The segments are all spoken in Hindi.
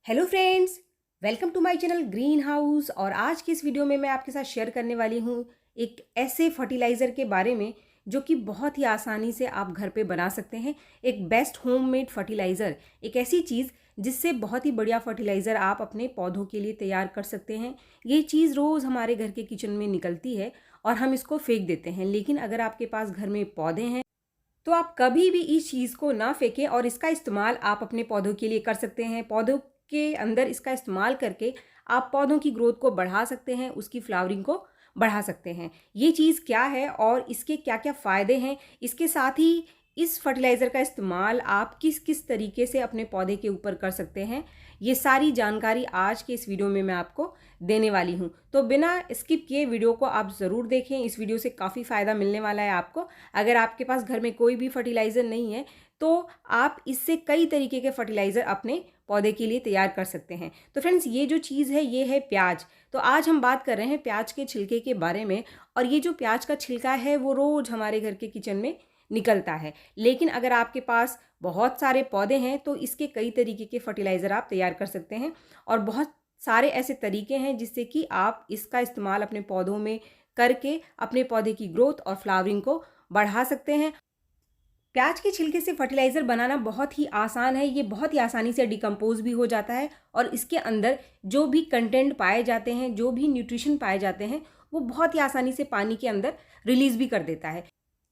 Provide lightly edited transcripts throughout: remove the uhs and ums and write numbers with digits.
Hello friends, welcome to my channel Green House. और आज की इस वीडियो में मैं आपके साथ शेयर करने वाली हूँ एक ऐसे फर्टिलाइज़र के बारे में जो कि बहुत ही आसानी से आप घर पे बना सकते हैं। एक बेस्ट होममेड फर्टिलाइज़र, एक ऐसी चीज़ जिससे बहुत ही बढ़िया फर्टिलाइज़र आप अपने पौधों के लिए तैयार कर सकते हैं। ये चीज़ रोज़ हमारे घर के किचन में निकलती है और हम इसको फेंक देते हैं, लेकिन अगर आपके पास घर में पौधे हैं तो आप कभी भी इस चीज़ को ना फेंकें और इसका इस्तेमाल आप अपने पौधों के लिए कर सकते हैं। पौधों के अंदर इसका इस्तेमाल करके आप पौधों की ग्रोथ को बढ़ा सकते हैं, उसकी फ्लावरिंग को बढ़ा सकते हैं। ये चीज़ क्या है और इसके क्या क्या फ़ायदे हैं, इसके साथ ही इस फर्टिलाइज़र का इस्तेमाल आप किस किस तरीके से अपने पौधे के ऊपर कर सकते हैं, ये सारी जानकारी आज के इस वीडियो में मैं आपको देने वाली हूँ। तो बिना स्किप किए वीडियो को आप ज़रूर देखें, इस वीडियो से काफ़ी फ़ायदा मिलने वाला है आपको। अगर आपके पास घर में कोई भी फर्टिलाइज़र नहीं है तो आप इससे कई तरीके के फर्टिलाइज़र अपने पौधे के लिए तैयार कर सकते हैं। तो फ्रेंड्स, ये जो चीज़ है ये है प्याज। तो आज हम बात कर रहे हैं प्याज के छिलके के बारे में। और ये जो प्याज का छिलका है वो रोज़ हमारे घर के किचन में निकलता है, लेकिन अगर आपके पास बहुत सारे पौधे हैं तो इसके कई तरीके के फर्टिलाइज़र आप तैयार कर सकते हैं। और बहुत सारे ऐसे तरीके हैं जिससे कि आप इसका इस्तेमाल अपने पौधों में करके अपने पौधे की ग्रोथ और फ्लावरिंग को बढ़ा सकते हैं। प्याज के छिलके से फर्टिलाइज़र बनाना बहुत ही आसान है, ये बहुत ही आसानी से डिकम्पोज भी हो जाता है और इसके अंदर जो भी कंटेंट पाए जाते हैं, जो भी न्यूट्रिशन पाए जाते हैं, वो बहुत ही आसानी से पानी के अंदर रिलीज़ भी कर देता है।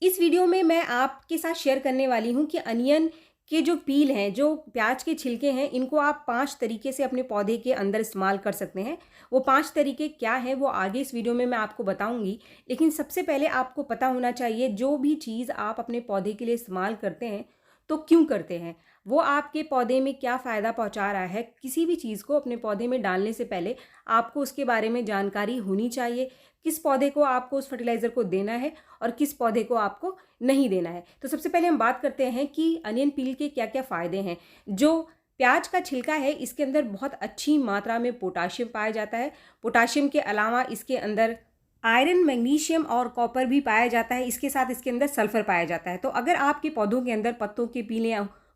इस वीडियो में मैं आपके साथ शेयर करने वाली हूँ कि अनियन के जो पील हैं, जो प्याज के छिलके हैं, इनको आप 5 तरीके से अपने पौधे के अंदर इस्तेमाल कर सकते हैं। वो 5 तरीके क्या हैं वो आगे इस वीडियो में मैं आपको बताऊंगी, लेकिन सबसे पहले आपको पता होना चाहिए जो भी चीज़ आप अपने पौधे के लिए इस्तेमाल करते हैं तो क्यों करते हैं, वो आपके पौधे में क्या फ़ायदा पहुंचा रहा है। किसी भी चीज़ को अपने पौधे में डालने से पहले आपको उसके बारे में जानकारी होनी चाहिए, किस पौधे को आपको उस फर्टिलाइज़र को देना है और किस पौधे को आपको नहीं देना है। तो सबसे पहले हम बात करते हैं कि अनियन पील के क्या क्या फ़ायदे हैं। जो प्याज का छिलका है इसके अंदर बहुत अच्छी मात्रा में पोटाशियम पाया जाता है। पोटाशियम के अलावा इसके अंदर आयरन, मैग्नीशियम और कॉपर भी पाया जाता है। इसके साथ इसके अंदर सल्फर पाया जाता है। तो अगर आपके पौधों के अंदर पत्तों के पीले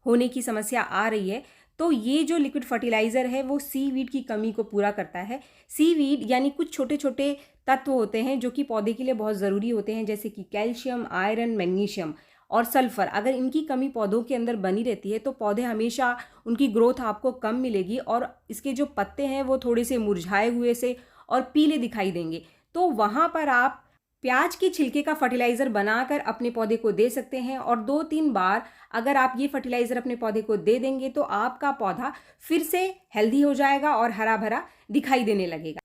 होने की समस्या आ रही है तो ये जो लिक्विड फर्टिलाइज़र है वो सीवीड की कमी को पूरा करता है। सीवीड यानी कुछ छोटे छोटे तत्व होते हैं जो कि पौधे के लिए बहुत ज़रूरी होते हैं, जैसे कि कैल्शियम, आयरन, मैग्नीशियम और सल्फ़र। अगर इनकी कमी पौधों के अंदर बनी रहती है तो पौधे हमेशा, उनकी ग्रोथ आपको कम मिलेगी और इसके जो पत्ते हैं वो थोड़े से मुरझाए हुए से और पीले दिखाई देंगे। तो वहाँ पर आप प्याज के छिलके का फर्टिलाइज़र बनाकर अपने पौधे को दे सकते हैं और 2-3 बार अगर आप ये फर्टिलाइज़र अपने पौधे को दे देंगे तो आपका पौधा फिर से हेल्दी हो जाएगा और हरा भरा दिखाई देने लगेगा।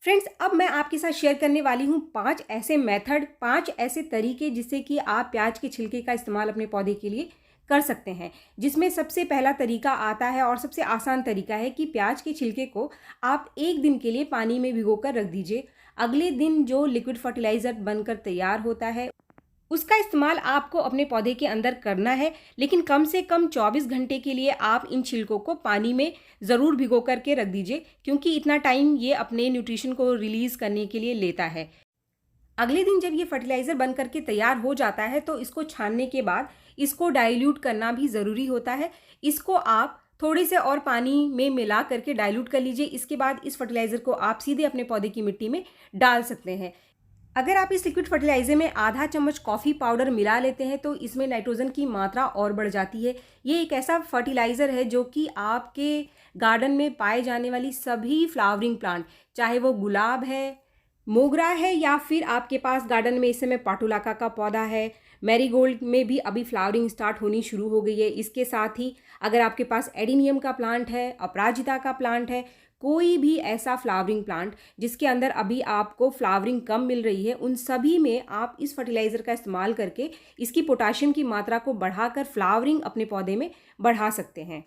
फ्रेंड्स, अब मैं आपके साथ शेयर करने वाली हूँ 5 ऐसे मेथड, 5 ऐसे तरीके जिससे कि आप प्याज के छिलके का इस्तेमाल अपने पौधे के लिए कर सकते हैं। जिसमें सबसे पहला तरीका आता है और सबसे आसान तरीका है कि प्याज के छिलके को आप 1 दिन के लिए पानी में भिगोकर रख दीजिए। अगले दिन जो लिक्विड फर्टिलाइज़र बनकर तैयार होता है उसका इस्तेमाल आपको अपने पौधे के अंदर करना है, लेकिन कम से कम 24 घंटे के लिए आप इन छिलकों को पानी में ज़रूर भिगो करके रख दीजिए, क्योंकि इतना टाइम ये अपने न्यूट्रिशन को रिलीज़ करने के लिए लेता है। अगले दिन जब ये फर्टिलाइज़र बन करके तैयार हो जाता है तो इसको छानने के बाद इसको डाइल्यूट करना भी ज़रूरी होता है। इसको आप थोड़े से और पानी में मिला करके डाइल्यूट कर लीजिए। इसके बाद इस फर्टिलाइज़र को आप सीधे अपने पौधे की मिट्टी में डाल सकते हैं। अगर आप इस लिक्विड फर्टिलाइज़र में आधा चम्मच कॉफ़ी पाउडर मिला लेते हैं तो इसमें नाइट्रोजन की मात्रा और बढ़ जाती है। ये एक ऐसा फर्टिलाइज़र है जो कि आपके गार्डन में पाए जाने वाली सभी फ्लावरिंग प्लांट, चाहे वो गुलाब है, मोगरा है या फिर आपके पास गार्डन में इस समय पाटुलाका का पौधा है, मैरीगोल्ड में भी अभी फ्लावरिंग स्टार्ट होनी शुरू हो गई है। इसके साथ ही अगर आपके पास एडिनियम का प्लांट है, अपराजिता का प्लांट है, कोई भी ऐसा फ्लावरिंग प्लांट जिसके अंदर अभी आपको फ्लावरिंग कम मिल रही है, उन सभी में आप इस फर्टिलाइज़र का इस्तेमाल करके इसकी पोटाशियम की मात्रा को बढ़ाकर फ्लावरिंग अपने पौधे में बढ़ा सकते हैं।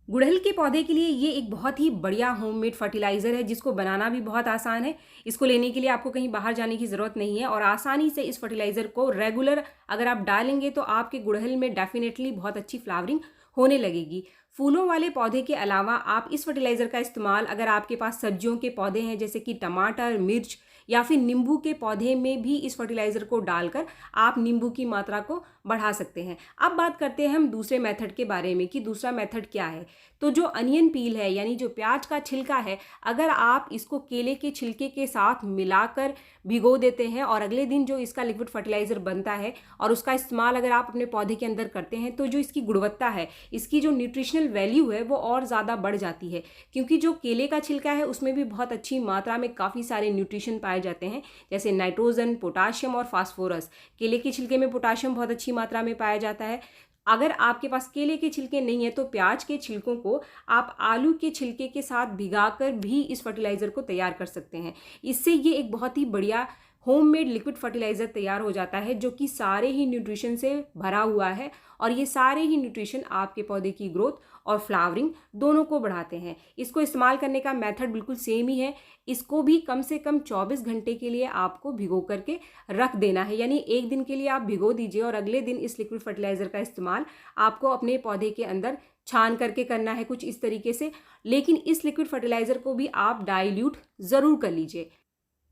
गुड़हल के पौधे के लिए ये एक बहुत ही बढ़िया होममेड फर्टिलाइज़र है जिसको बनाना भी बहुत आसान है। इसको लेने के लिए आपको कहीं बाहर जाने की ज़रूरत नहीं है और आसानी से इस फर्टिलाइज़र को रेगुलर अगर आप डालेंगे तो आपके गुड़हल में डेफिनेटली बहुत अच्छी फ्लावरिंग होने लगेगी। फूलों वाले पौधे के अलावा आप इस फर्टिलाइज़र का इस्तेमाल अगर आपके पास सब्जियों के पौधे हैं जैसे कि टमाटर, मिर्च या फिर नींबू के पौधे में भी इस फर्टिलाइज़र को डालकर आप नींबू की मात्रा को बढ़ा सकते हैं। अब बात करते हैं हम दूसरे मेथड के बारे में कि दूसरा मेथड क्या है। तो जो अनियन पील है यानी जो प्याज का छिलका है, अगर आप इसको केले के छिलके के साथ मिलाकर भिगो देते हैं और अगले दिन जो इसका लिक्विड फर्टिलाइज़र बनता है और उसका इस्तेमाल अगर आप अपने पौधे के अंदर करते हैं, तो जो इसकी गुणवत्ता है, इसकी जो न्यूट्रिशनल वैल्यू है वो और ज़्यादा बढ़ जाती है। क्योंकि जो केले का छिलका है उसमें भी बहुत अच्छी मात्रा में काफ़ी सारे न्यूट्रिशन पाए जाते हैं, जैसे नाइट्रोजन, पोटाशियम और फास्फोरस। केले के छिलके में पोटाशियम बहुत अच्छी मात्रा में पाया जाता है। अगर आपके पास केले के छिलके नहीं है तो प्याज के छिलकों को आप आलू के छिलके के साथ भिगाकर भी इस फर्टिलाइज़र को तैयार कर सकते हैं। इससे ये एक बहुत ही बढ़िया होममेड लिक्विड फर्टिलाइज़र तैयार हो जाता है, जो कि सारे ही न्यूट्रिशन से भरा हुआ है और ये सारे ही न्यूट्रिशन आपके पौधे की ग्रोथ और फ्लावरिंग दोनों को बढ़ाते हैं। इसको इस्तेमाल करने का मेथड बिल्कुल सेम ही है। इसको भी कम से कम 24 घंटे के लिए आपको भिगो करके रख देना है, यानी एक दिन के लिए आप भिगो दीजिए और अगले दिन इस लिक्विड फर्टिलाइज़र का इस्तेमाल आपको अपने पौधे के अंदर छान करके करना है, कुछ इस तरीके से। लेकिन इस लिक्विड फर्टिलाइज़र को भी आप डाइल्यूट ज़रूर कर लीजिए।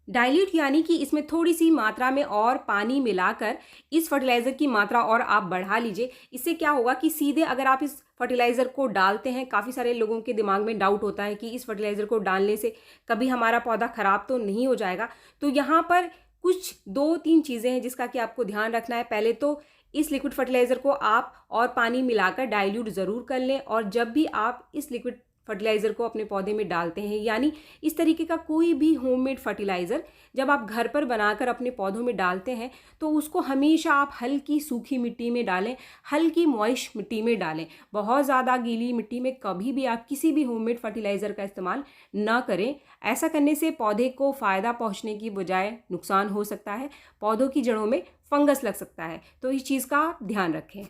डाइल्यूट यानी कि इसमें थोड़ी सी मात्रा में और पानी मिलाकर इस फर्टिलाइज़र की मात्रा और आप बढ़ा लीजिए। इससे क्या होगा कि सीधे अगर आप इस फर्टिलाइज़र को डालते हैं, काफ़ी सारे लोगों के दिमाग में डाउट होता है कि इस फर्टिलाइज़र को डालने से कभी हमारा पौधा ख़राब तो नहीं हो जाएगा। तो यहाँ पर कुछ 2-3 चीज़ें हैं जिसका कि आपको ध्यान रखना है। पहले तो इस लिक्विड फर्टिलाइज़र को आप और पानी मिलाकर डाइल्यूट ज़रूर कर लें, और जब भी आप इस लिक्विड फर्टिलाइज़र को अपने पौधे में डालते हैं, यानी इस तरीके का कोई भी होममेड फर्टिलाइज़र जब आप घर पर बनाकर अपने पौधों में डालते हैं, तो उसको हमेशा आप हल्की सूखी मिट्टी में डालें, हल्की मॉइस्ट मिट्टी में डालें। बहुत ज़्यादा गीली मिट्टी में कभी भी आप किसी भी होममेड फर्टिलाइज़र का इस्तेमाल ना करें। ऐसा करने से पौधे को फ़ायदा पहुँचने की बजाय नुकसान हो सकता है, पौधों की जड़ों में फंगस लग सकता है। तो इस चीज़ का आप ध्यान रखें।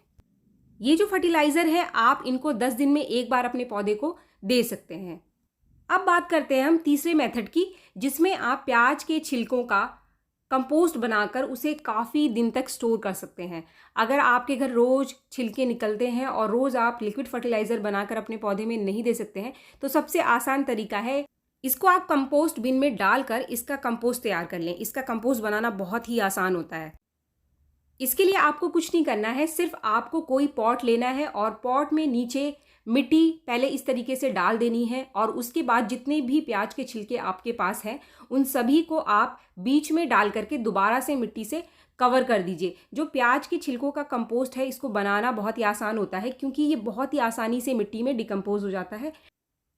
ये जो फर्टिलाइज़र है, आप इनको 10 दिन में एक बार अपने पौधे को दे सकते हैं। अब बात करते हैं हम तीसरे मेथड की, जिसमें आप प्याज के छिलकों का कंपोस्ट बनाकर उसे काफ़ी दिन तक स्टोर कर सकते हैं। अगर आपके घर रोज़ छिलके निकलते हैं और रोज़ आप लिक्विड फर्टिलाइज़र बनाकर अपने पौधे में नहीं दे सकते हैं, तो सबसे आसान तरीका है, इसको आप कंपोस्ट बिन में डालकर इसका कंपोस्ट तैयार कर लें। इसका कंपोस्ट बनाना बहुत ही आसान होता है। इसके लिए आपको कुछ नहीं करना है, सिर्फ आपको कोई पॉट लेना है और पॉट में नीचे मिट्टी पहले इस तरीके से डाल देनी है, और उसके बाद जितने भी प्याज के छिलके आपके पास हैं उन सभी को आप बीच में डाल करके दोबारा से मिट्टी से कवर कर दीजिए। जो प्याज के छिलकों का कंपोस्ट है, इसको बनाना बहुत ही आसान होता है, क्योंकि ये बहुत ही आसानी से मिट्टी में डिकम्पोज हो जाता है।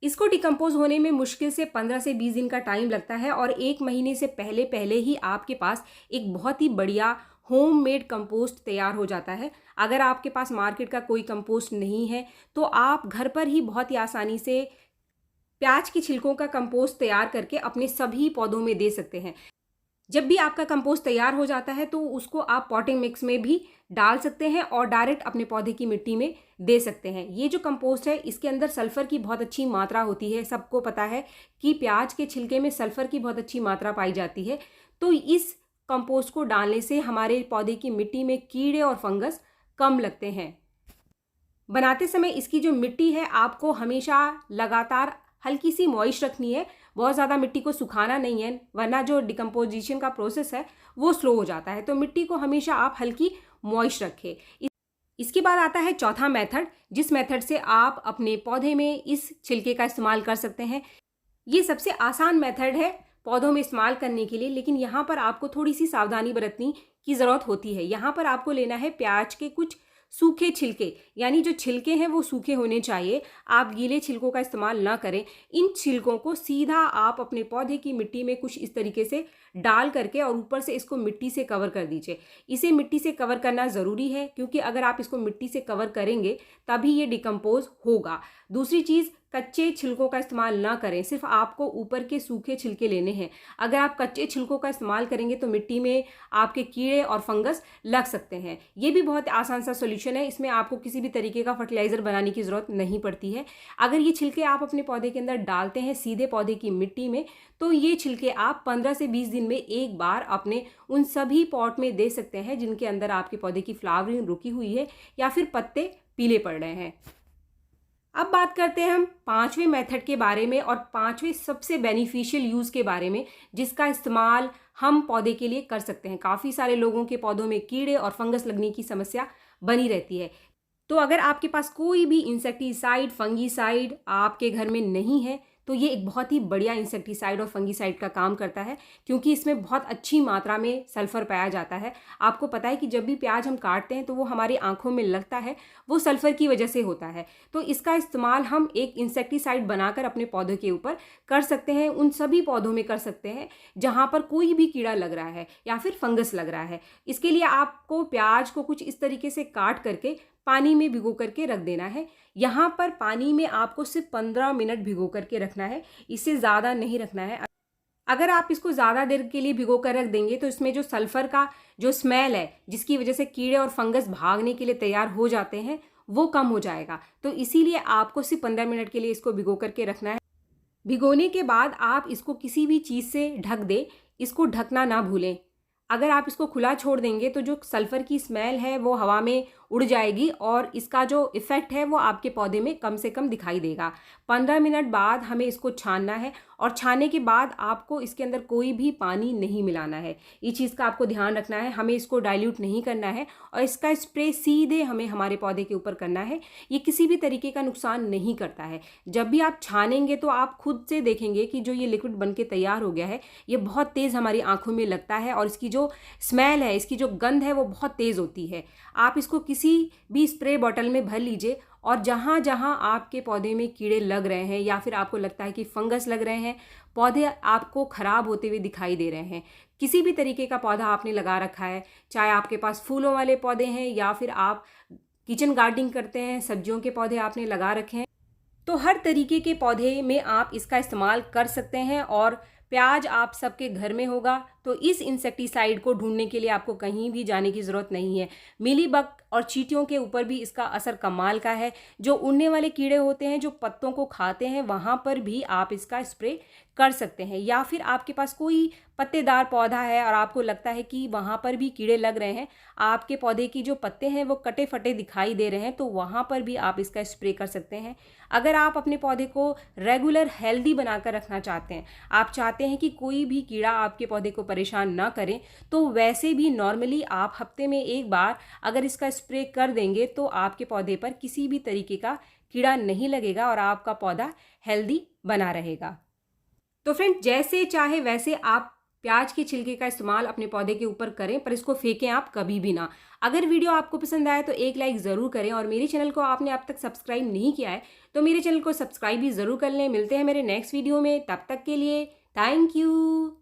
इसको डिकम्पोज होने में मुश्किल से 15 से 20 दिन का टाइम लगता है, और 1 महीने से पहले पहले ही आपके पास एक बहुत ही बढ़िया होममेड कंपोस्ट तैयार हो जाता है। अगर आपके पास मार्केट का कोई कंपोस्ट नहीं है, तो आप घर पर ही बहुत ही आसानी से प्याज के छिलकों का कंपोस्ट तैयार करके अपने सभी पौधों में दे सकते हैं। जब भी आपका कंपोस्ट तैयार हो जाता है, तो उसको आप पॉटिंग मिक्स में भी डाल सकते हैं और डायरेक्ट अपने पौधे की मिट्टी में दे सकते हैं। ये जो कंपोस्ट है, इसके अंदर सल्फ़र की बहुत अच्छी मात्रा होती है। सबको पता है कि प्याज के छिलके में सल्फ़र की बहुत अच्छी मात्रा पाई जाती है। तो इस कंपोस्ट को डालने से हमारे पौधे की मिट्टी में कीड़े और फंगस कम लगते हैं। बनाते समय इसकी जो मिट्टी है, आपको हमेशा लगातार हल्की सी मॉइस्ट रखनी है, बहुत ज़्यादा मिट्टी को सुखाना नहीं है, वरना जो डिकम्पोजिशन का प्रोसेस है वो स्लो हो जाता है। तो मिट्टी को हमेशा आप हल्की मॉइस्ट रखें। इसके बाद आता है चौथा मेथड, जिस मेथड से आप अपने पौधे में इस छिलके का इस्तेमाल कर सकते हैं। ये सबसे आसान मेथड है पौधों में इस्तेमाल करने के लिए, लेकिन यहाँ पर आपको थोड़ी सी सावधानी बरतने की ज़रूरत होती है। यहाँ पर आपको लेना है प्याज के कुछ सूखे छिलके, यानी जो छिलके हैं वो सूखे होने चाहिए। आप गीले छिलकों का इस्तेमाल ना करें। इन छिलकों को सीधा आप अपने पौधे की मिट्टी में कुछ इस तरीके से डाल करके और ऊपर से इसको मिट्टी से कवर कर दीजिए। इसे मिट्टी से कवर करना ज़रूरी है, क्योंकि अगर आप इसको मिट्टी से कवर करेंगे तभी ये डिकम्पोज होगा। दूसरी चीज़, कच्चे छिलकों का इस्तेमाल ना करें, सिर्फ आपको ऊपर के सूखे छिलके लेने हैं। अगर आप कच्चे छिलकों का इस्तेमाल करेंगे तो मिट्टी में आपके कीड़े और फंगस लग सकते हैं। ये भी बहुत आसान सा सोल्यूशन है, इसमें आपको किसी भी तरीके का फर्टिलाइज़र बनाने की ज़रूरत नहीं पड़ती है। अगर ये छिलके आप अपने पौधे के अंदर डालते हैं सीधे पौधे की मिट्टी में, तो ये छिलके आप 15 से 20 दिन में एक बार अपने उन सभी पॉट में दे सकते हैं जिनके अंदर आपके पौधे की फ्लावरिंग रुकी हुई है या फिर पत्ते पीले पड़ रहे हैं। अब बात करते हैं हम पांचवें मेथड के बारे में और पांचवें सबसे बेनिफिशियल यूज़ के बारे में, जिसका इस्तेमाल हम पौधे के लिए कर सकते हैं। काफ़ी सारे लोगों के पौधों में कीड़े और फंगस लगने की समस्या बनी रहती है। तो अगर आपके पास कोई भी इंसेक्टिसाइड, फंगीसाइड आपके घर में नहीं है तो ये एक बहुत ही बढ़िया इंसेक्टिसाइड और फंगीसाइड का काम करता है, क्योंकि इसमें बहुत अच्छी मात्रा में सल्फ़र पाया जाता है। आपको पता है कि जब भी प्याज हम काटते हैं तो वो हमारी आंखों में लगता है, वो सल्फ़र की वजह से होता है। तो इसका इस्तेमाल हम एक इंसेक्टिसाइड बनाकर अपने पौधों के ऊपर कर सकते हैं। उन सभी पौधों में कर सकते हैं जहाँ पर कोई भी कीड़ा लग रहा है या फिर फंगस लग रहा है। इसके लिए आपको प्याज को कुछ इस तरीके से काट करके पानी में भिगो करके रख देना है। यहाँ पर पानी में आपको सिर्फ 15 मिनट भिगो करके रखना है, इससे ज़्यादा नहीं रखना है। अगर आप इसको ज़्यादा देर के लिए भिगो कर रख देंगे तो इसमें जो सल्फ़र का जो स्मेल है, जिसकी वजह से कीड़े और फंगस भागने के लिए तैयार हो जाते हैं, वो कम हो जाएगा। तो इसीलिए आपको सिर्फ 15 मिनट के लिए इसको भिगो करके रखना है। भिगोने के बाद आप इसको किसी भी चीज़ से ढक दें, इसको ढकना ना भूलें। अगर आप इसको खुला छोड़ देंगे तो जो सल्फ़र की स्मेल है वो हवा में उड़ जाएगी और इसका जो इफ़ेक्ट है वो आपके पौधे में कम से कम दिखाई देगा। 15 मिनट बाद हमें इसको छानना है और छानने के बाद आपको इसके अंदर कोई भी पानी नहीं मिलाना है। इस चीज़ का आपको ध्यान रखना है, हमें इसको डाइल्यूट नहीं करना है और इसका स्प्रे सीधे हमें हमारे पौधे के ऊपर करना है। ये किसी भी तरीके का नुकसान नहीं करता है। जब भी आप छानेंगे तो आप खुद से देखेंगे कि जो ये लिक्विड बन के तैयार हो गया है, ये बहुत तेज़ हमारी आँखों में लगता है और इसकी जो स्मेल है, इसकी जो गंध है वो बहुत तेज़ होती है। आप इसको किसी भी स्प्रे बॉटल में भर लीजिए और जहाँ जहाँ आपके पौधे में कीड़े लग रहे हैं या फिर आपको लगता है कि फंगस लग रहे हैं, पौधे आपको ख़राब होते हुए दिखाई दे रहे हैं, किसी भी तरीके का पौधा आपने लगा रखा है, चाहे आपके पास फूलों वाले पौधे हैं या फिर आप किचन गार्डनिंग करते हैं, सब्जियों के पौधे आपने लगा रखे हैं, तो हर तरीके के पौधे में आप इसका इस्तेमाल कर सकते हैं। और प्याज आप सबके घर में होगा तो इस इंसेक्टिसाइड को ढूंढने के लिए आपको कहीं भी जाने की ज़रूरत नहीं है। मीलीबग और चींटियों के ऊपर भी इसका असर कमाल का है। जो उड़ने वाले कीड़े होते हैं, जो पत्तों को खाते हैं, वहाँ पर भी आप इसका स्प्रे कर सकते हैं। या फिर आपके पास कोई पत्तेदार पौधा है और आपको लगता है कि वहाँ पर भी कीड़े लग रहे हैं, आपके पौधे की जो पत्ते हैं वो कटे फटे दिखाई दे रहे हैं, तो वहाँ पर भी आप इसका स्प्रे कर सकते हैं। अगर आप अपने पौधे को रेगुलर हेल्दी बनाकर रखना चाहते हैं, आप चाहते हैं कि कोई भी कीड़ा आपके पौधे को परेशान ना करें, तो वैसे भी नॉर्मली आप हफ्ते में एक बार अगर इसका स्प्रे कर देंगे तो आपके पौधे पर किसी भी तरीके का कीड़ा नहीं लगेगा और आपका पौधा हेल्दी बना रहेगा। तो फ्रेंड, जैसे चाहे वैसे आप प्याज के छिलके का इस्तेमाल अपने पौधे के ऊपर करें, पर इसको फेंकें आप कभी भी ना। अगर वीडियो आपको पसंद आए तो एक लाइक ज़रूर करें और मेरे चैनल को आपने अब तक सब्सक्राइब नहीं किया है तो मेरे चैनल को सब्सक्राइब भी ज़रूर कर लें। मिलते हैं मेरे नेक्स्ट वीडियो में, तब तक के लिए थैंक यू।